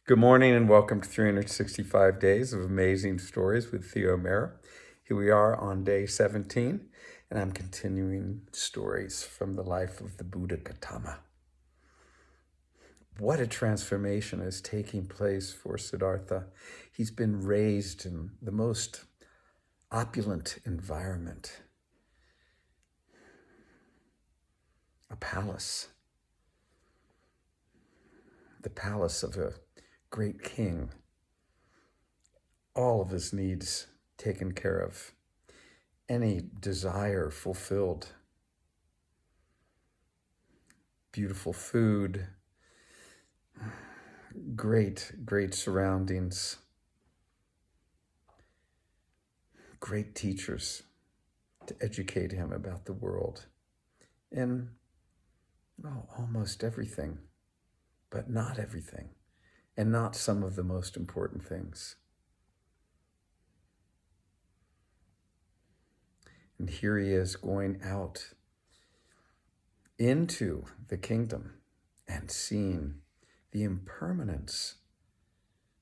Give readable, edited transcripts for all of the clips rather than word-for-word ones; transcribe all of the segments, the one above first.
Good morning and welcome to 365 Days of Amazing Stories with Theo Mera. Here we are on day 17, and I'm continuing stories from the life of the Buddha Gautama. What a transformation is taking place for Siddhartha. He's been raised in the most opulent environment, a palace, the palace of a great king, all of his needs taken care of, any desire fulfilled, beautiful food, great surroundings, great teachers to educate him about the world in almost everything, but not everything. And not some of the most important things. And here he is going out into the kingdom and seeing the impermanence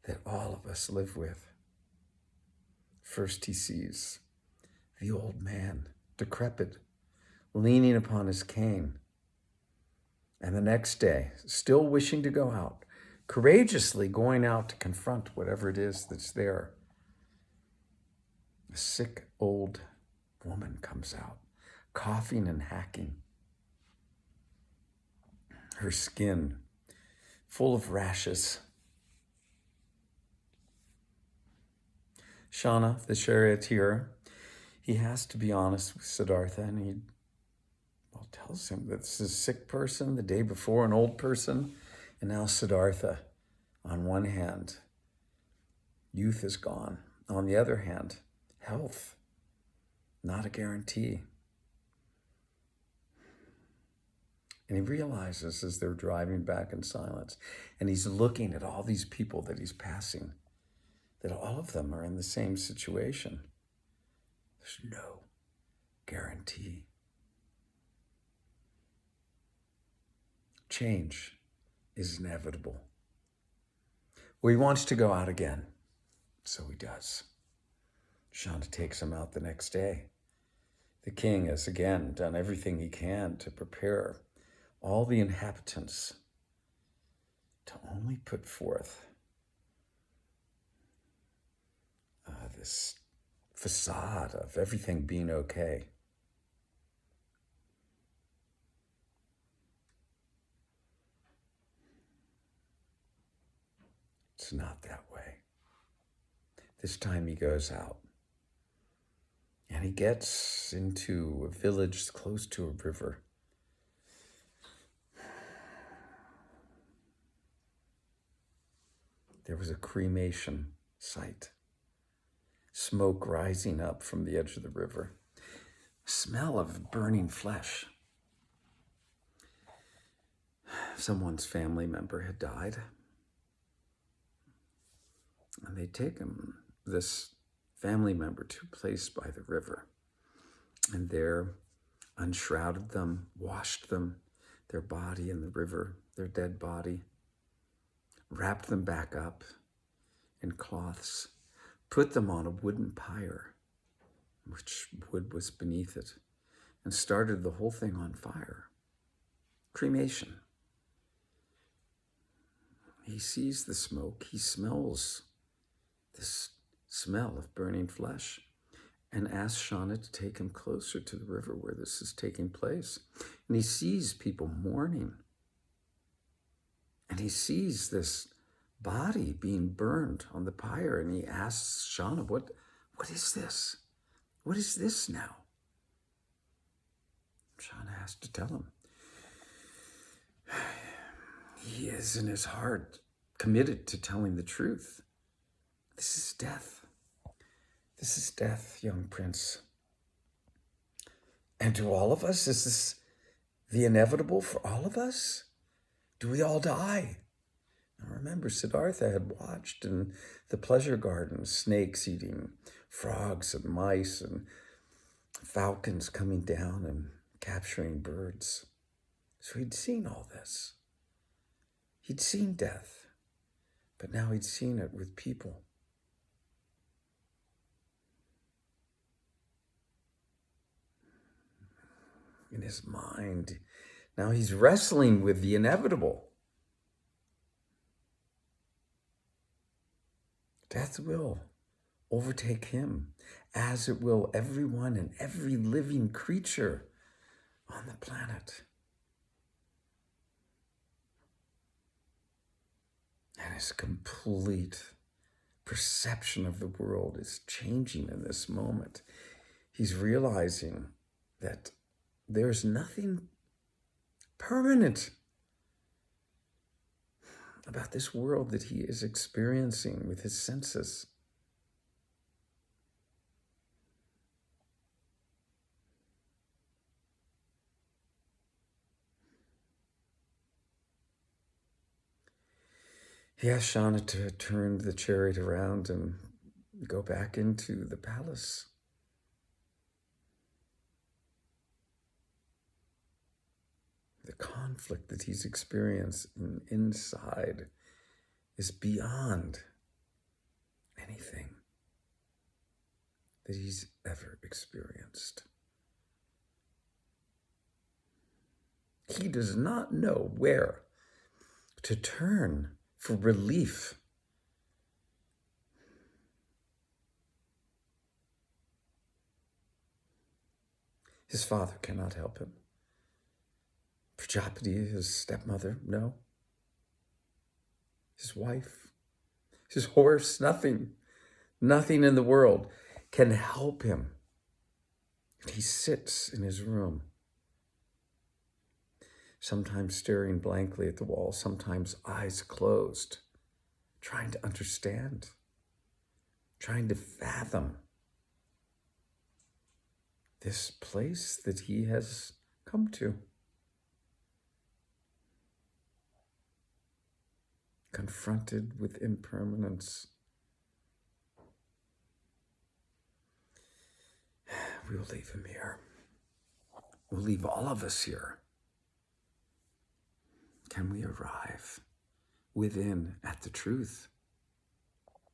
that all of us live with. First he sees the old man, decrepit, leaning upon his cane. And the next day, still wishing to go out, courageously going out to confront whatever it is that's there. A sick old woman comes out, coughing and hacking. Her skin full of rashes. Shana, the charioteer, he has to be honest with Siddhartha, and he tells him that this is a sick person the day before, an old person. And now Siddhartha, on one hand, youth is gone. On the other hand, health, not a guarantee. And he realizes as they're driving back in silence, and he's looking at all these people that he's passing, that all of them are in the same situation. There's no guarantee. Change is inevitable. Well, he wants to go out again, so he does. Shanta takes him out the next day. The king has again done everything he can to prepare all the inhabitants to only put forth this facade of everything being okay. It's not that way. This time he goes out and he gets into a village close to a river. There was a cremation site, smoke rising up from the edge of the river, smell of burning flesh. Someone's family member had died. And they take this family member to a place by the river. And there unshrouded them, washed them, their body in the river, their dead body, wrapped them back up in cloths, put them on a wooden pyre, which wood was beneath it, and started the whole thing on fire. Cremation. He sees the smoke, he smells this smell of burning flesh, and asks Shana to take him closer to the river where this is taking place. And he sees people mourning. And he sees this body being burned on the pyre, and he asks Shana, what is this? What is this now? Shana has to tell him. He is in his heart committed to telling the truth. This is death. This is death, young prince. And to all of us, is this the inevitable for all of us? Do we all die? Now remember, Siddhartha had watched in the pleasure garden snakes eating frogs and mice and falcons coming down and capturing birds. So he'd seen all this. He'd seen death. But now he'd seen it with people. In his mind, now he's wrestling with the inevitable. Death will overtake him, as it will everyone and every living creature on the planet. And his complete perception of the world is changing in this moment. He's realizing that there's nothing permanent about this world that he is experiencing with his senses. He asked Shauna to turn the chariot around and go back into the palace. The conflict that he's experiencing inside is beyond anything that he's ever experienced. He does not know where to turn for relief. His father cannot help him. Prajapati, his stepmother, no. His wife, his horse, nothing in the world can help him. He sits in his room, sometimes staring blankly at the wall, sometimes eyes closed, trying to understand, trying to fathom this place that he has come to. Confronted with impermanence. We'll leave him here. We'll leave all of us here. Can we arrive within at the truth?